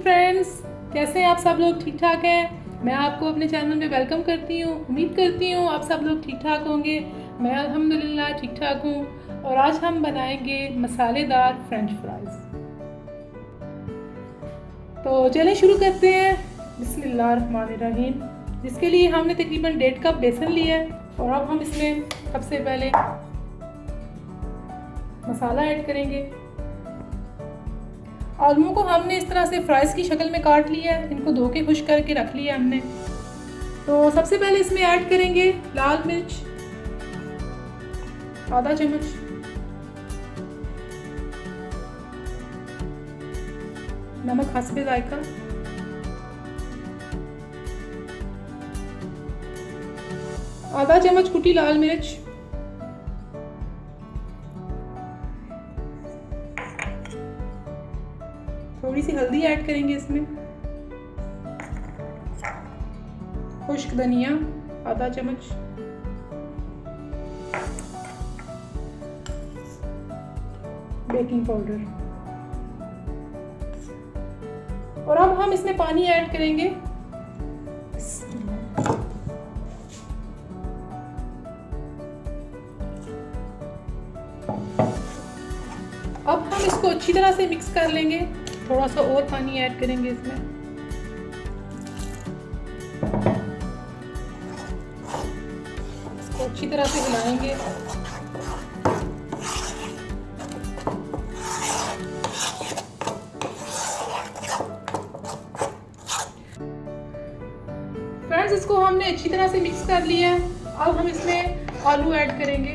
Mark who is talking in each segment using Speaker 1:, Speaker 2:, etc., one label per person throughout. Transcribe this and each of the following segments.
Speaker 1: Friends, कैसे हैं आप सब लोग? ठीक ठाक हैं? मैं आपको अपने चैनल में वेलकम करती हूँ। उम्मीद करती हूँ आप सब लोग ठीक ठाक होंगे। मैं अल्हम्दुलिल्लाह ठीक ठाक हूँ और आज हम बनाएंगे मसालेदार फ्रेंच फ्राइज़। तो चलें शुरू करते हैं। बिस्मिल्लाहिर्रहमानिर्रहीम। जिसके लिए हमने तकरीबन 1.5 कप बेसन लिया है और अब हम इसमें सबसे पहले मसाला ऐड करेंगे। आलूओं को हमने इस तरह से फ्राइज़ की शक्ल में काट लिया है, इनको धो के खुश्क करके रख लिया हमने। तो सबसे पहले इसमें ऐड करेंगे लाल मिर्च आधा चम्मच, नमक हस्बे जायका, आधा चम्मच कुटी लाल मिर्च, थोड़ी सी हल्दी ऐड करेंगे इसमें, खुश्क धनिया आधा चम्मच, बेकिंग पाउडर। और अब हम इसमें पानी ऐड करेंगे। अब हम इसको अच्छी तरह से मिक्स कर लेंगे। थोड़ा सा और पानी ऐड करेंगे इसमें। इसको अच्छी तरह से हिलाएंगे। फ्रेंड्स, इसको हमने अच्छी तरह से मिक्स कर लिया है। अब हम इसमें आलू ऐड करेंगे।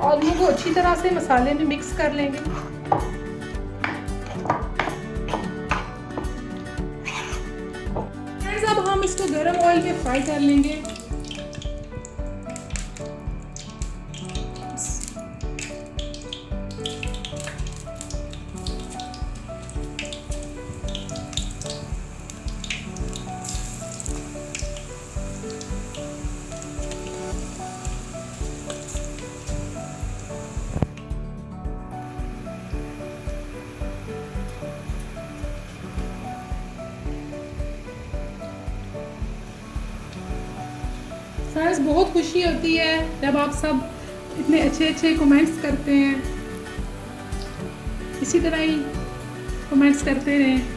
Speaker 1: आलू को अच्छी तरह से मसाले में मिक्स कर लेंगे। फ्रेंड्स, अब हम इसको गरम ऑयल में फ्राई कर लेंगे। फ्रेंड्स, बहुत खुशी होती है जब आप सब इतने अच्छे अच्छे कमेंट्स करते हैं। इसी तरह ही कमेंट्स करते रहें।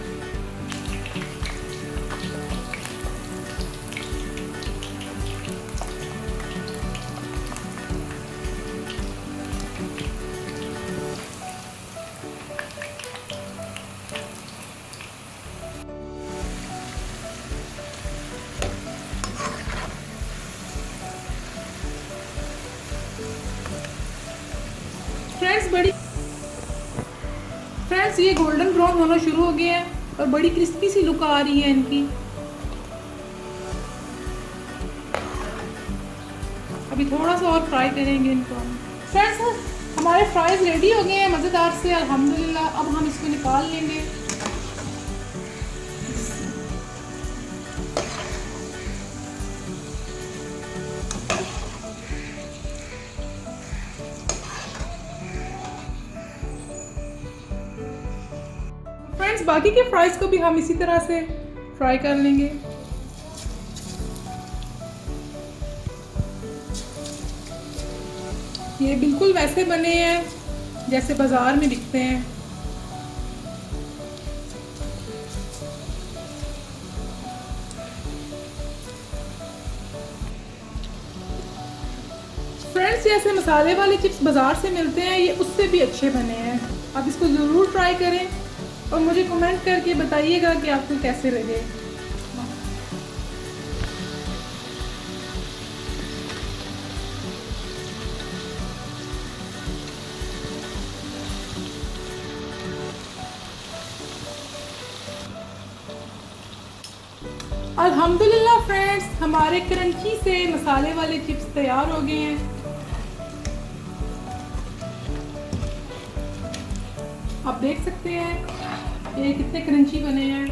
Speaker 1: फ्रेंड्स, ये गोल्डन ब्राउन होना शुरू हो गया है और बड़ी क्रिस्पी सी लुक आ रही है इनकी। अभी थोड़ा सा और फ्राई करेंगे इनको। फ्रेंड्स, हमारे फ्राइज रेडी हो गए हैं मज़ेदार से, अल्हम्दुलिल्लाह। अब हम इसको निकाल लेंगे। फ्रेंड्स, बाकी के फ्राइज को भी हम इसी तरह से फ्राई कर लेंगे। ये बिल्कुल वैसे बने हैं जैसे बाजार में बिकते हैं। फ्रेंड्स, जैसे मसाले वाले चिप्स बाजार से मिलते हैं, ये उससे भी अच्छे बने हैं। आप इसको ज़रूर ट्राई करें और मुझे कमेंट करके बताइएगा कि आपको कैसे लगे। अल्हम्दुलिल्लाह फ्रेंड्स, हमारे क्रंची से मसाले वाले चिप्स तैयार हो गए हैं। आप देख सकते हैं ये कितने क्रंची बने हैं।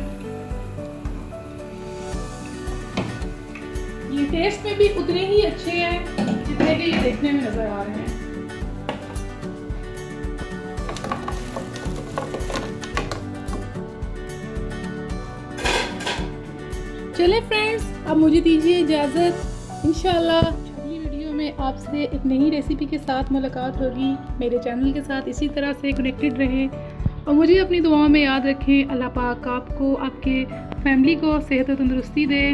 Speaker 1: ये टेस्ट में भी उतने ही अच्छे हैं जितने कि ये देखने में नजर आ रहे हैं। चले फ्रेंड्स, अब मुझे दीजिए इजाज़त। इंशाल्लाह अगली वीडियो में आपसे एक नई रेसिपी के साथ मुलाकात होगी। मेरे चैनल के साथ इसी तरह से कनेक्टेड रहें और मुझे अपनी दुआओं में याद रखें। अल्लाह पाक आपको, आपके फैमिली को सेहत और तंदुरुस्ती दे।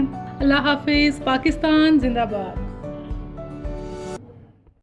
Speaker 1: अल्लाह हाफिज़। पाकिस्तान जिंदाबाद।